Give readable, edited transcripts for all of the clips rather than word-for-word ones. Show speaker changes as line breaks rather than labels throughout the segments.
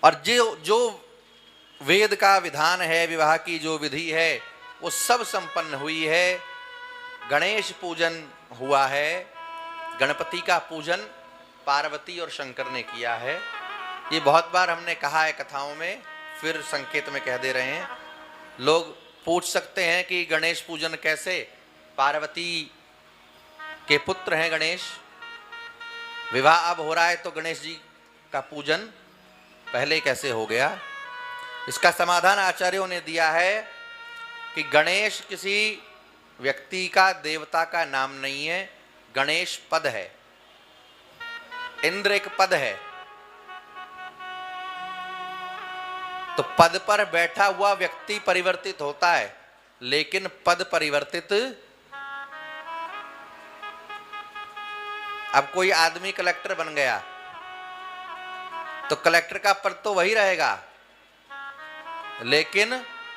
और जो जो वेद का विधान है, विवाह की जो विधि है, वो सब संपन्न हुई है। गणेश पूजन हुआ है, गणपति का पूजन पार्वती और शंकर ने किया है। ये बहुत बार हमने कहा है कथाओं में, फिर संकेत में कह दे रहे हैं। लोग पूछ सकते हैं कि गणेश पूजन कैसे, पार्वती के पुत्र हैं गणेश, विवाह अब हो रहा है तो गणेश जी का पूजन पहले कैसे हो गया। इसका समाधान आचार्यों ने दिया है कि गणेश किसी व्यक्ति का, देवता का नाम नहीं है, गणेश पद है। इंद्र एक पद है, तो पद पर बैठा हुआ व्यक्ति परिवर्तित होता है, लेकिन पद परिवर्तित। अब कोई आदमी कलेक्टर बन गया तो कलेक्टर का पद तो वही रहेगा, लेकिन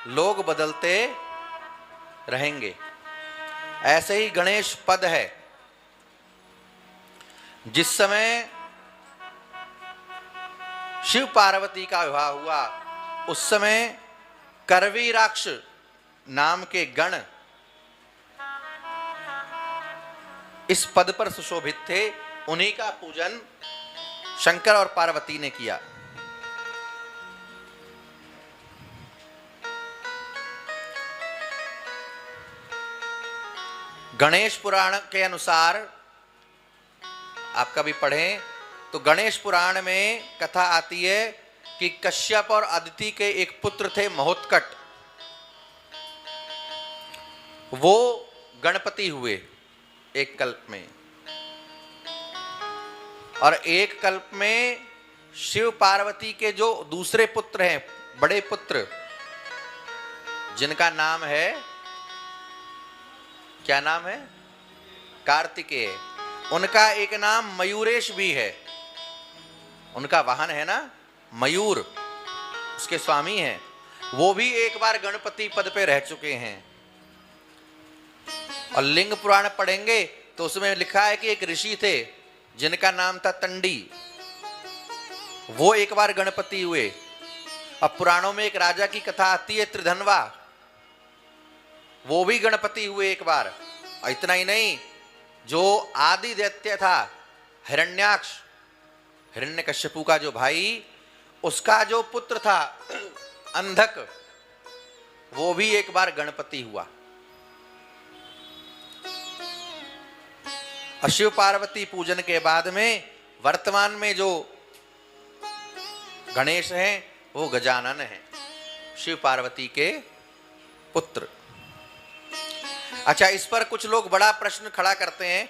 लोग बदलते रहेंगे। ऐसे ही गणेश पद है। जिस समय शिव पार्वती का विवाह हुआ, उस समय करवीराक्ष नाम के गण इस पद पर सुशोभित थे। उन्हीं का पूजन शंकर और पार्वती ने किया। गणेश पुराण के अनुसार आप कभी पढ़ें तो गणेश पुराण में कथा आती है कि कश्यप और अदिति के एक पुत्र थे महोत्कट। वो गणपति हुए एक कल्प में, और एक कल्प में शिव पार्वती के जो दूसरे पुत्र हैं, बड़े पुत्र, जिनका नाम है, क्या नाम है, कार्तिकेय, उनका एक नाम मयूरेश भी है। उनका वाहन है ना मयूर, उसके स्वामी हैं। वो भी एक बार गणपति पद पे रह चुके हैं। और लिंग पुराण पढ़ेंगे तो उसमें लिखा है कि एक ऋषि थे जिनका नाम था तंडी, वो एक बार गणपति हुए। अब पुराणों में एक राजा की कथा आती है त्रिधनवा, वो भी गणपति हुए एक बार। और इतना ही नहीं, जो आदि दैत्य था हिरण्याक्ष, हिरण्यकश्यपु का जो भाई, उसका जो पुत्र था अंधक, वो भी एक बार गणपति हुआ। और शिव पार्वती पूजन के बाद में वर्तमान में जो गणेश हैं वो गजानन हैं, शिव पार्वती के पुत्र। अच्छा, इस पर कुछ लोग बड़ा प्रश्न खड़ा करते हैं,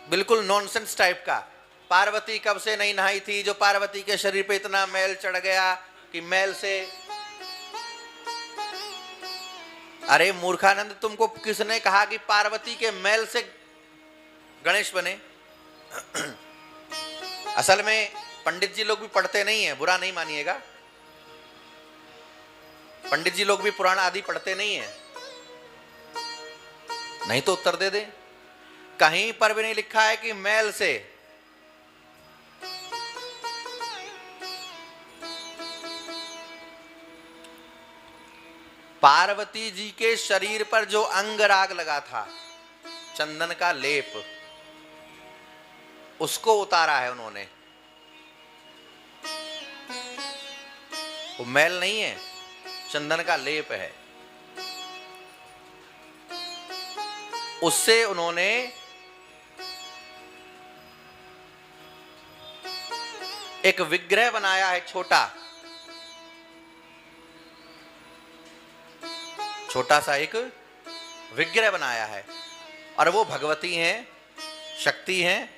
बिल्कुल नॉनसेंस टाइप का। पार्वती कब से नहीं नहाई थी, जो पार्वती के शरीर पे इतना मैल चढ़ गया कि मैल से। अरे मूर्खानंद, तुमको किसने कहा कि पार्वती के मैल से गणेश बने? असल में पंडित जी लोग भी पढ़ते नहीं है, बुरा नहीं मानिएगा। पंडित जी लोग भी पुराण आदि पढ़ते नहीं है, नहीं तो उत्तर दे दे। कहीं पर भी नहीं लिखा है कि मैल से। पार्वती जी के शरीर पर जो अंगराग लगा था, चंदन का लेप, उसको उतारा है उन्होंने। वो मैल नहीं है, चंदन का लेप है। उससे उन्होंने एक विग्रह बनाया है, छोटा छोटा सा एक विग्रह बनाया है। और वो भगवती हैं, शक्ति हैं।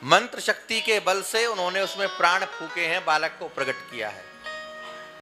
मंत्र शक्ति के बल से उन्होंने उसमें प्राण फूके हैं, बालक को प्रकट किया है।